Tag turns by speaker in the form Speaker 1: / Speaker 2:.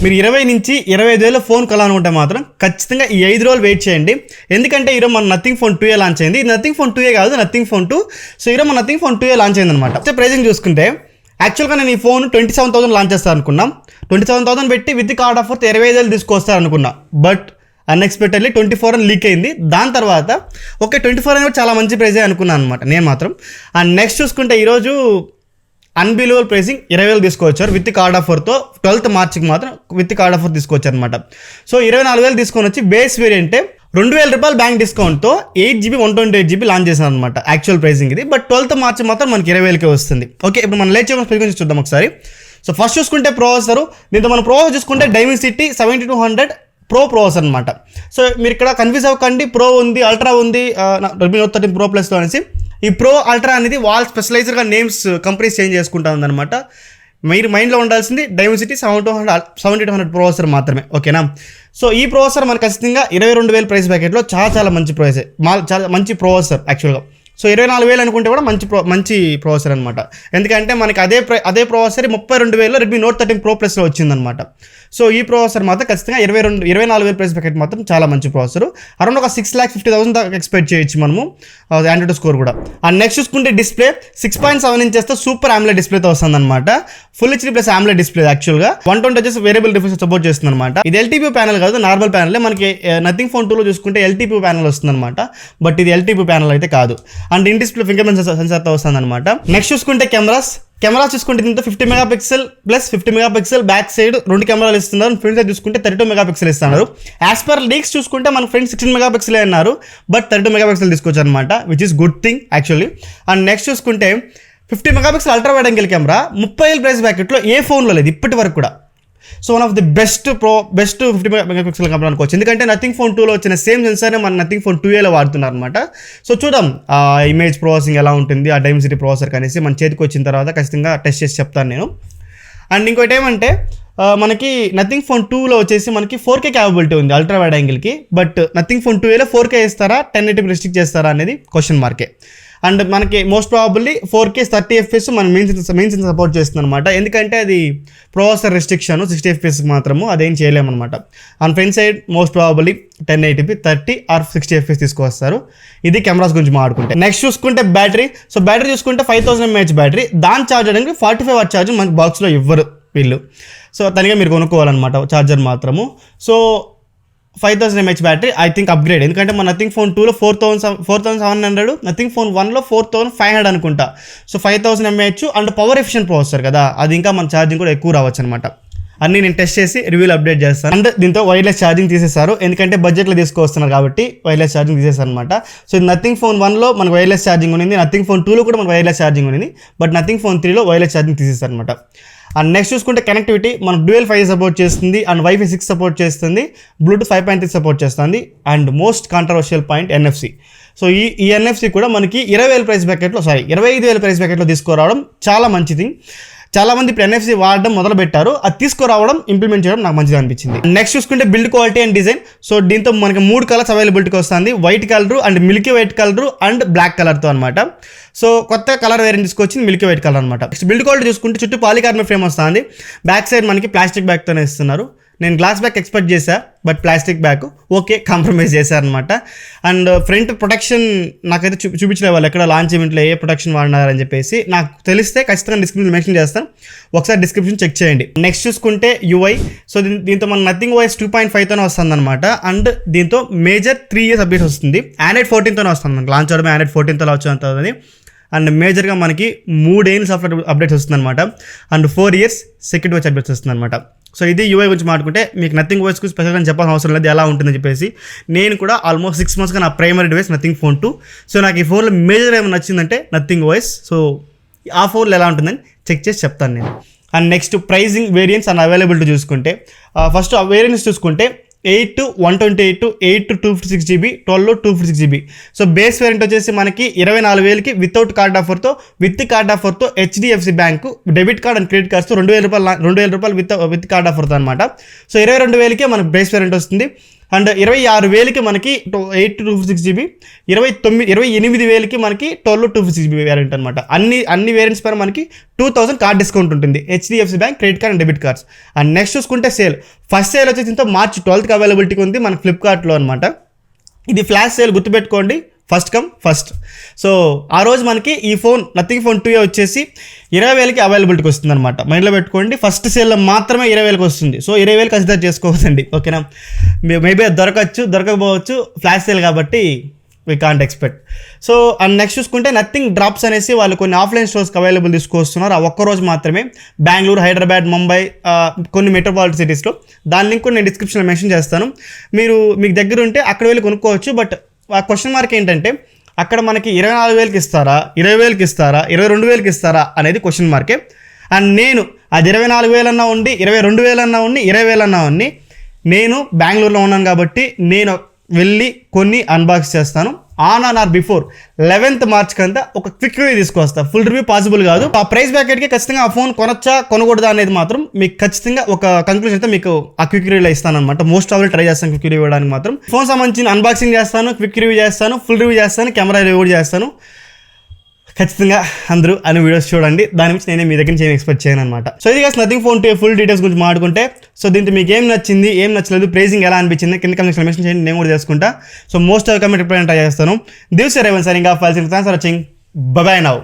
Speaker 1: మీరు 20 నుంచి 25,000 ఫోన్ కొనాలనుకుంటే మాత్రం ఖచ్చితంగా ఈ 5 రోజులు వెయిట్ చేయండి. ఎందుకంటే ఈరోజు మన నథింగ్ ఫోన్ 2A లాంచ్ అయింది. ఇది నథింగ్ ఫోన్ 2A కాదు, నథింగ్ ఫోన్ 2. సో ఈరోజు మన నథింగ్ ఫోన్ 2A లాంచ్ అయింది అనమాట. ప్రైజింగ్ చూసుకుంటే యాక్చువల్గా నేను ఈ ఫోన్ 27,000 లాంచ్ చేస్తాను అనుకున్నాం. 27,000 పెట్టి విత్ కార్డ్ ఆఫర్ 25,000 తీసుకొస్తారు అనుకున్నా. బట్ అన్ఎక్స్పెక్టెడ్లీ 24 అని లీక్ అయింది. దాని తర్వాత ఓకే 24 అనేది చాలా మంచి ప్రైజే అనుకున్నాను అనమాట నేను మాత్రం. అండ్ నెక్స్ట్ చూసుకుంటే ఈరోజు అన్బిలీవబుల్ ప్రైసింగ్ 20,000 తీసుకొచ్చారు విత్ కార్డ్ ఆఫర్తో. 12th మార్చికి మాత్రం విత్ కార్డ్ ఆఫర్ తీసుకొచ్చారు అనమాట. సో 24,000 తీసుకొని వచ్చి బేస్ వేరియంటే ₹2,000 బ్యాంక్ డిస్కౌంట్తో 8GB 128GB లాంచ్ చేశాను అనమాట. యాక్చువల్ ప్రైసింగ్ ఇది. బట్ 12th మార్చి మాత్రం మనకి 20,000కే వస్తుంది. ఓకే, ఇప్పుడు మనం లేట్ చేయకుండా గురించి చూద్దాం ఒకసారి. సో ఫస్ట్ చూసుకుంటే ప్రాసెసర్, దీంతో మనం ప్రాసెసర్ చూసుకుంటే డైమెన్సిటీ 7200 ప్రో ప్రాసెసర్ అనమాట. సో మీరు ఇక్కడ కన్ఫ్యూజ్ అవ్వకండి, ప్రో ఉంది, అల్ట్రా ఉంది, Redmi Note 13 Pro Plusలో అనేసి. ఈ ప్రో అల్ట్రా అనేది వాళ్ళ స్పెషలైజ్డ్గా నేమ్స్ కంపెనీస్ చేంజ్ చేసుకుంటా ఉందన్నమాట. మీరు మైండ్లో ఉండాల్సింది డైమెన్సిటీ 7200 ప్రాసెసర్ మాత్రమే. ఓకేనా? సో ఈ ప్రాసెసర్ మనకు ఖచ్చితంగా 22,000 ప్రైస్ ప్యాకెట్లో చాలా మంచి ప్రైస్, చాలా మంచి ప్రాసెసర్ యాక్చువల్గా. సో 24,000 అనుకుంటే కూడా మంచి ప్రాసెసర్ అనమాట. ఎందుకంటే మనకి అదే ప్రాసెసర్ 32,000 Redmi Note 13 Pro Plusలో వచ్చిందనమాట. సో ఈ ప్రాసెసర్ మాత్రం ఖచ్చితంగా 24,000 ప్రైస్ ప్యాకెట్ మాత్రం చాలా మంచి ప్రాసెసర్. అరౌండ్ ఒక 6,50,000 దాకా ఎక్స్పెక్ట్ చేయొచ్చు మనము ఆండ్రాయిడ్ స్కోర్ కూడా. అండ్ నెక్స్ట్ చూసుకుంటే డిస్ప్లే 6.7 ఇంచెస్తో సూపర్ AMOLED డిస్ప్లేతో వస్తుంది అనమాట. Full HD plus AMOLED display యాక్చువల్గా 120 Hz వేరియబుల్ రిఫ్రెష్ సపోర్ట్ చేస్తుంది అనమాట. ఇది LTPO ప్యానల్ కాదు, నార్మల్ ప్యానల్. మనకి నథింగ్ ఫోన్ 2లో చూసుకుంటే LTPO ప్యానల్ వస్తుంది అనమాట. బట్ ఇది LTPO ప్యానల్ అయితే కాదు. And in display fingerprint సెన్సార్తో వస్తుంది అనమాట. నెక్స్ట్ చూసుకుంటే కెమెరా చూసుకుంటే దీంతో 50 megapixel plus 50 megapixel back side 2 కెమెరాలు ఇస్తున్నారు. ఫ్రంట్ సైడ్ చూసుకుంటే 32 మెగాపిక్సెల్ ఇస్తున్నారు. యాజ్ పర్ లీక్స్ చూసుకుంటే మన ఫ్రెండ్స్ 16 మెగాపిక్సెల్ అన్నారు, బట్ 32 మెగాపిక్సెల్ తీసుకొచ్చారు అనమాట, which is good thing actually. And next చూసుకుంటే 50 megapixel ultra wide angle camera 30,000 price బ్యాకెట్లో ఏ ఫోన్లో లేదు ఇప్పటి వరకు కూడా. So one of the best 50 megapixel camera అనుకోవచ్చు. ఎందుకంటే నథింగ్ ఫోన్ 2లో వచ్చిన సేమ్ సెన్సార్నే మన నథింగ్ ఫోన్ 2Aలో వాడుతున్నారు అనమాట. సో చూద్దాం ఆ ఇమేజ్ ప్రాసెసింగ్ ఎలా ఉంటుంది, ఆ డైమెన్సిటీ ప్రాసెసర్ కనేసి మన చేతికి వచ్చిన తర్వాత ఖచ్చితంగా టెస్ట్ చేసి చెప్తాను నేను. అండ్ ఇంకోటి ఏమంటే మనకి నథింగ్ ఫోన్ 2లో వచ్చేసి మనకి 4K క్యాపబిలిటీ ఉంది అల్ట్రా వైడ్ యాంగిల్కి. బట్ నథింగ్ ఫోన్ 2Aలో 4K ఇస్తారా, 1080p రెస్ట్రిక్ట్ చేస్తారా అనేది క్వశ్చన్ మార్కే. అండ్ మనకి మోస్ట్ ప్రాబబ్లీ 4K 30 FPS మన మెయిన్స్ సపోర్ట్ చేస్తుంది అనమాట. ఎందుకంటే అది ప్రాసెసర్ రెస్ట్రిక్షన్ 60 FPS మాత్రము, అదేం చేయలేమన్నమాట. And front side most probably 1080p 30 or 60 FPS తీసుకొస్తారు. ఇది కెమెరాస్ గురించి మాట్లాడుకుంటే. నెక్స్ట్ చూసుకుంటే బ్యాటరీ. సో బ్యాటరీ చూసుకుంటే 5000 mAh బ్యాటరీ. దాన్ని ఛార్జ్ చేయడానికి 45 వాట్ ఛార్జింగ్ మనకి బాక్స్లో ఇవ్వరు వీళ్ళు. సో తనిగా మీరు కొనుక్కోవాలన్నమాట ఛార్జర్ మాత్రము. So 5000 mAh battery I think upgrade. ఎందుకంటే మన నథింగ్ ఫోన్ 2లో 4,700, నథింగ్ ఫోన్ 1లో 4,500 అనుకుంటా. So 5000 mAh and power efficient processor కదా, అది ఇంకా మన ఛార్జింగ్ కూడా ఎక్కువ రావచ్చు అనమాట. అన్నీ నేను టెస్ట్ చేసి రివ్యూలు అప్డేట్ చేస్తాను. అండ్ దీంతో వైర్లెస్ ఛార్జింగ్ తీసేస్తారు, ఎందుకంటే బడ్జెట్లో తీసుకొస్తున్నారు కాబట్టి వైర్లెస్ ఛార్జింగ్ తీసేస్తారు అనమాట. సో ఇది నథింగ్ ఫోన్ 1లో మనకు వైర్లెస్ ఛార్జింగ్ ఉంది, నథింగ్ ఫోన్ 2లో కూడా మనకు వైర్లెస్ ఛార్జింగ్ ఉంది. బట్ నథింగ్ ఫోన్ 3లో వైర్లెస్ ఛార్జింగ్ తీసేస్తారు అనమాట. అండ్ నెక్స్ట్ చూసుకుంటే కనెక్టివిటీ మనకు డ్యూయల్ 5G సపోర్ట్ చేస్తుంది, అండ్ Wi-Fi 6 సపోర్ట్ చేస్తుంది, బ్లూటూత్ 5.3 సపోర్ట్ చేస్తుంది. And most controversial point NFC. So ఈ NFC కూడా మనకి 25,000 ప్రైస్ బ్యాకెట్లో తీసుకురావడం చాలా మంచిది. చాలా మంది ఇప్పుడు NFC వాడడం మొదలు పెట్టారు, అది తీసుకురావడం ఇంప్లిమెంట్ చేయడం నాకు మంచిగా అనిపించింది. నెక్స్ట్ చూసుకుంటే build quality and design. So దీంతో మనకి 3 కలర్స్ అవైలబిలిటీకి వస్తుంది, white colour and milky white colour and black కలర్తో అనమాట. సో కొత్త కలర్ వేరియంట్ తీసుకొచ్చింది మిల్కీ వైట్ కలర్ అనమాట. నెక్స్ట్ బిల్డ్ క్వాలిటీ చూసుకుంటే చుట్టూ పాలికార్బోనేట్ ఫ్రేమ్ వస్తుంది, బ్యాక్ సైడ్ మనకి ప్లాస్టిక్ బ్యాగ్తోనే ఇస్తున్నారు. నేను గ్లాస్ బ్యాగ్ ఎక్స్పెక్ట్ చేశా, but plastic back okay compromise చేశారనమాట. అండ్ ఫ్రంట్ ప్రొటెక్షన్ నాకైతే చూపించలే వాళ్ళు ఎక్కడ లాంచ్ ఈవెంట్లో ఏ ప్రొటెక్షన్ వాడినారని చెప్పేసి. నాకు తెలిస్తే ఖచ్చితంగా డిస్క్రిప్షన్ మెన్షన్ చేస్తాను, ఒకసారి డిస్క్రిప్షన్ చెక్ చేయండి. నెక్స్ట్ చూసుకుంటే UI. సో దీంతో మన నథింగ్ OS 2.5తోనే వస్తుంది అనమాట. అండ్ దీంతో మేజర్ 3 years అప్డేట్ వస్తుంది. Android 14తోనే వస్తుంది మనకి, లాంచ్ అవడమే Android 14తో వచ్చి. అండ్ మేజర్గా మనకి 3 ఏళ్ళు సాఫ్ట్వేర్ అప్డేట్స్ వస్తుంది అనమాట. And 4 years security watch updates వస్తుంది అనమాట. సో ఇది UI గురించి మాట్లాడుకుంటే మీకు నథింగ్ OS గురించి స్పెషల్గా చెప్పాల్సిన అవసరం లేదు, ఎలా ఉంటుందని చెప్పేసి. నేను కూడా ఆల్మోస్ట్ 6 monthsగా నా primary device nothing phone 2. So నాకు ఈ ఫోన్లో మేజర్ ఏమైనా నచ్చిందంటే నథింగ్ OS. సో ఆ ఫోన్లో ఎలా ఉంటుందని చెక్ చేసి చెప్తాను నేను. And next pricing, variants and availability చూసుకుంటే ఫస్ట్ వేరియంట్స్ చూసుకుంటే 8 to 128, 8 to 256GB, 12 to 256GB. So base variant వచ్చేసి మనకి 24,000కి వితౌట్ కార్డ్ ఆఫర్తో, విత్ కార్డ్ ఆఫర్తో HDFC bank debit card and credit కార్డ్స్తో ₹2,000 విత్ కార్డ్ ఆఫర్తో అనమాట. సో 22,000కే మనకు బేస్ వేరియంట్ వస్తుంది. అండ్ 26,000కి మనకి 8 256 GB, 28,000కి మనకి 12 256 GB వేరియంట్ అనమాట. అన్ని వేరియంట్స్ పైన మనకి 2,000 కార్డ్ డిస్కౌంట్ ఉంటుంది. HDFC bank credit card and debit cards. And next చూసుకుంటే ఫస్ట్ సేల్ వచ్చేసి ఇంత మార్చ్ 12కి అవైలబిలిటీకి ఉంది మన ఫ్లిప్కార్ట్లో అనమాట. ఇది ఫ్లాష్ సేల్, గుర్తుపెట్టుకోండి, ఫస్ట్ కమ్ ఫస్ట్. సో ఆ రోజు మనకి ఈ ఫోన్ నథింగ్ ఫోన్ 2 వచ్చేసి 20,000కి అవైలబిలిటీకి వస్తుంది అనమాట. మైండ్లో పెట్టుకోండి, ఫస్ట్ సేల్లో మాత్రమే 20,000కి వస్తుంది. సో 20,000 కన్సిడర్ చేసుకోవద్దండి, ఓకేనా. మేబీ దొరకకపోవచ్చు, ఫ్లాష్ సేల్ కాబట్టి we can't expect. So and next చూసుకుంటే నథింగ్ డ్రాప్స్ అనేసి వాళ్ళు కొన్ని ఆఫ్లైన్ స్టోర్స్కి అవైలబుల్ తీసుకొస్తున్నారు. ఆ ఒక్కరోజు మాత్రమే బెంగళూరు, హైదరాబాద్, ముంబై, కొన్ని మెట్రోపాలిటన్ సిటీస్లో. దాని లింక్ నేను డిస్క్రిప్షన్లో మెన్షన్ చేస్తాను. మీకు దగ్గర ఉంటే అక్కడ వెళ్ళి కొనుక్కోవచ్చు. బట్ ఆ క్వశ్చన్ మార్క్ ఏంటంటే అక్కడ మనకి 24,000కి ఇస్తారా, 20,000కి ఇస్తారా, 22,000కి ఇస్తారా అనేది క్వశ్చన్ మార్కే. అండ్ నేను అది 24,000 అన్నా ఉండి, 22,000 అన్నా ఉండి, 20,000 అన్నా ఉండి, నేను బెంగళూరులో ఉన్నాను కాబట్టి నేను వెళ్ళి కొన్ని అన్బాక్స్ చేస్తాను. On are before 11th March కంతా ఒక క్విక్ రివ్యూ తీసుకొస్తా. ఫుల్ రివ్యూ పాసిబుల్ కాదు. ఆ ప్రైస్ బ్రాకెట్కి ఖచ్చితంగా ఆ ఫోన్ కొనొచ్చా కొనకూడదా అనేది మాత్రం మీకు ఖచ్చితంగా ఒక కంక్లూజన్ అయితే మీకు ఆ క్విక్ రివ్యూలో ఇస్తాను అనమాట. మోస్ట్ ఆఫ్ ట్రై చేస్తాను క్విక్ రివ్యూ ఇవ్వడానికి మాత్రం. ఫోన్ సంబంధించిన అన్బాక్సింగ్ చేస్తాను, క్విక్ రివ్యూ చేస్తాను, ఫుల్ రివ్యూ చేస్తాను, కెమెరా రివ్యూ కూడా చేస్తాను. ఖచ్చితంగా అందరూ అన్ని వీడియోస్ చూడండి. దాని నుంచి నేనే మీ దగ్గర నుంచి ఏం ఎక్స్పెక్ట్ చేయను అనమాట. సో ఇది కాదు నథింగ్ ఫోన్ 2 ఫుల్ డీటెయిల్స్ గురించి మాట్లాడుకుంటే, సో దీంతో మీకు ఏం నచ్చింది, ఏం నచ్చలేదు, ప్రైజింగ్ ఎలా అనిపించింది కింద కమెంట్స్ మెన్షన్ చేయండి, నేను కూడా చేసుకుంటా. So most of comment reply try చేస్తాను. దివ్స్ రేవన్ సార్ ఇంకా ఫాల్స్ thanks for watching. Bye bye now.